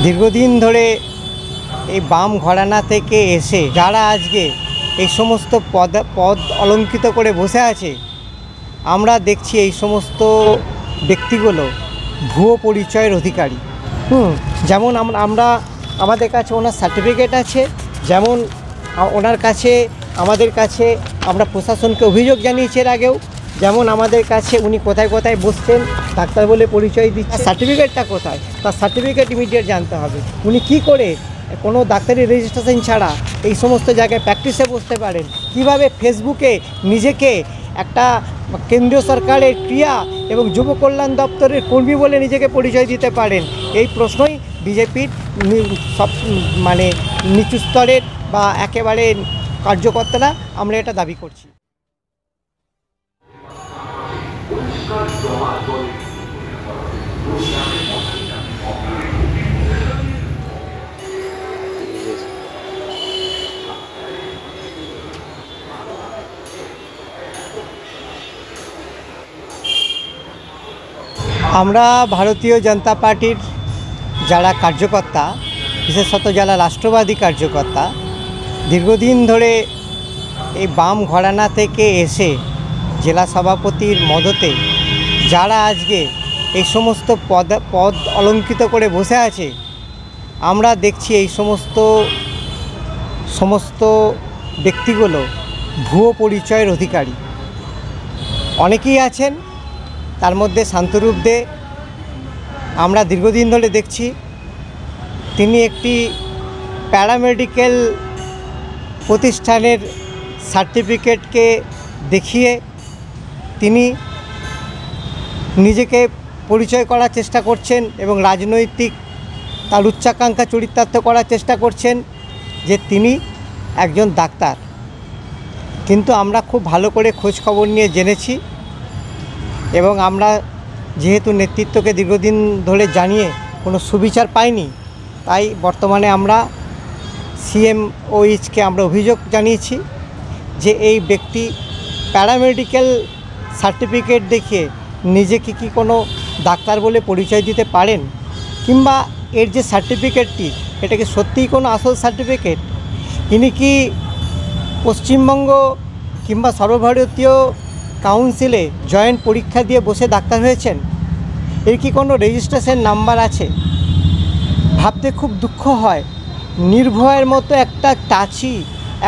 দীর্ঘদিন ধরে এই বাম ঘরানা থেকে এসে যারা আজকে এই সমস্ত পদ অলঙ্কৃত করে বসে আছে, আমরা দেখছি এই সমস্ত ব্যক্তিগুলো ভুয়ো পরিচয়ের অধিকারী। যেমন আমরা আমাদের কাছে ওনার সার্টিফিকেট আছে, যেমন ওনার কাছে আমাদের কাছে আমরা প্রশাসনকে অভিযোগ জানিয়েছি এর আগেও, যেমন আমাদের কাছে উনি কোথায় কোথায় বসছেন ডাক্তার বলে পরিচয় দিচ্ছে, সার্টিফিকেটটা কোথায় তার সার্টিফিকেট ইমিডিয়েট জানতে হবে। উনি কি করে কোনো ডাক্তারি রেজিস্ট্রেশন ছাড়া এই সমস্ত জায়গায় প্র্যাকটিসে বসতে পারেন? কিভাবে ফেসবুকে নিজেকে একটা কেন্দ্রীয় সরকারের ক্রিয়া এবং যুব কল্যাণ দপ্তরের কর্মী বলে নিজেকে পরিচয় দিতে পারেন? এই প্রশ্নই বিজেপির সব নিচু স্তরের বা একেবারে কার্যকর্তারা আমরা এটা দাবি করছি। আমরা ভারতীয় জনতা পার্টির যারা কার্যকর্তা, বিশেষত যারা রাষ্ট্রবাদী কার্যকর্তা, দীর্ঘদিন ধরে এই বাম ঘরানা থেকে এসে জেলা সভাপতির মদতে যারা আজকে এই সমস্ত পদ অলঙ্কৃত করে বসে আছে, আমরা দেখছি এই সমস্ত ব্যক্তিগুলো ভুয়ো পরিচয়ের অধিকারী। অনেকেই আছেন, তার মধ্যে শান্তরূপ দে আমরা দীর্ঘদিন ধরে দেখছি তিনি একটি প্যারামেডিক্যাল প্রতিষ্ঠানের সার্টিফিকেটকে দেখিয়ে তিনি নিজেকে পরিচয় করার চেষ্টা করছেন এবং রাজনৈতিক তার উচ্চাকাঙ্ক্ষা চরিতার্থ করার চেষ্টা করছেন যে তিনি একজন ডাক্তার। কিন্তু আমরা খুব ভালো করে খোঁজ খবর নিয়ে জেনেছি এবং আমরা যেহেতু নেতৃত্বকে দীর্ঘদিন ধরে জানিয়ে কোনো সুবিচার পাইনি, তাই বর্তমানে আমরা CMOH-কে আমরা অভিযোগ জানিয়েছি যে এই ব্যক্তি প্যারামেডিক্যাল সার্টিফিকেট দেখিয়ে নিজেকে কি কোনো ডাক্তার বলে পরিচয় দিতে পারেন, কিংবা এর যে সার্টিফিকেটটি এটা কি সত্যিই কোনো আসল সার্টিফিকেট? ইনি কি পশ্চিমবঙ্গ কিংবা সর্বভারতীয় কাউন্সিলে জয়েন্ট পরীক্ষা দিয়ে বসে ডাক্তার হয়েছেন? এর কি কোনো রেজিস্ট্রেশন নাম্বার আছে? ভাবতে খুব দুঃখ হয়। নির্ভয়ের মতো একটা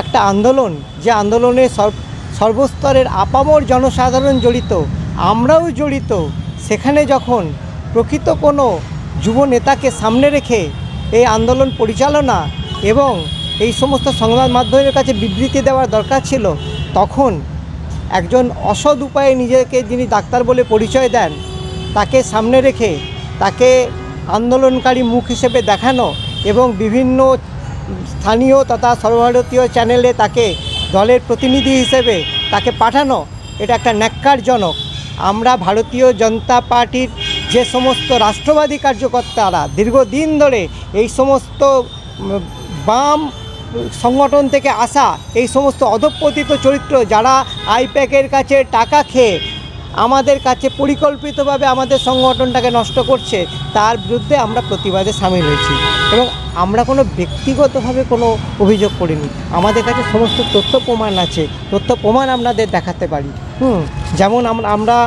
একটা আন্দোলন, যে আন্দোলনে সর্বস্তরের আপামর জনসাধারণ জড়িত, আমরাও জড়িত, সেখানে যখন প্রকৃত কোনো যুব নেতাকে সামনে রেখে এই আন্দোলন পরিচালনা এবং এই সমস্ত সংবাদ মাধ্যমের কাছে বিবৃতি দেওয়ার দরকার ছিল, তখন একজন অসৎ উপায়ে নিজেকে যিনি ডাক্তার বলে পরিচয় দেন তাকে সামনে রেখে তাকে আন্দোলনকারী মুখ হিসেবে দেখানো এবং বিভিন্ন স্থানীয় তথা সর্বভারতীয় চ্যানেলে তাকে দলের প্রতিনিধি হিসেবে তাকে পাঠানো, এটা একটা ন্যাক্কারজনক। আমরা ভারতীয় জনতা পার্টির যে সমস্ত রাষ্ট্রবাদী কার্যকর্তারা দীর্ঘদিন ধরে এই সমস্ত বাম সংগঠন থেকে আসা এই সমস্ত অধঃপতিত চরিত্র যারা আইপ্যাকের কাছে টাকা খেয়ে আমাদের কাছে পরিকল্পিতভাবে আমাদের সংগঠনটাকে নষ্ট করছে, তার বিরুদ্ধে আমরা প্রতিবাদে সামিল হয়েছি এবং আমরা কোনো ব্যক্তিগতভাবে কোনো অভিযোগ করিনি। আমাদের কাছে সমস্ত তথ্য প্রমাণ আছে, তথ্য প্রমাণ আপনাদের দেখাতে পারি। যেমন আমরা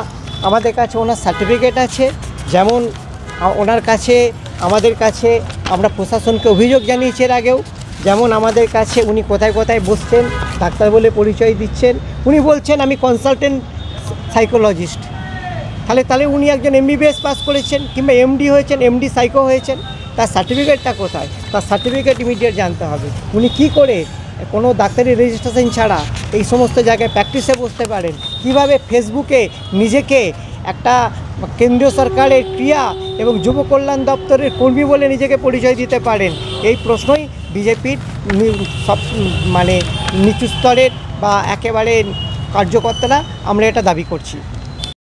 আমাদের কাছে ওনার সার্টিফিকেট আছে, যেমন ওনার কাছে আমাদের কাছে আমরা প্রশাসনকে অভিযোগ জানিয়েছি এর আগেও, যেমন আমাদের কাছে উনি কোথায় কোথায় বসছেন ডাক্তার বলে পরিচয় দিচ্ছেন। উনি বলছেন আমি কনসালটেন্ট সাইকোলজিস্ট, তাহলে উনি একজন MBBS পাস করেছেন কিংবা MD হয়েছেন, MD সাইকো হয়েছেন, তার সার্টিফিকেটটা কোথায় তার সার্টিফিকেট ইমিডিয়েট জানতে হবে। উনি কি করে কোনো ডাক্তারি রেজিস্ট্রেশন ছাড়া এই সমস্ত জায়গায় প্র্যাকটিসে বসতে পারেন? কিভাবে ফেসবুকে নিজেকে একটা কেন্দ্রীয় সরকারের ক্রিয়া এবং যুব কল্যাণ দপ্তরের কর্মী বলে নিজেকে পরিচয় দিতে পারেন? এই প্রশ্নই বিজেপির সব নিচু স্তরের বা একেবারে কার্যকর্তারা আমরা এটা দাবি করছি।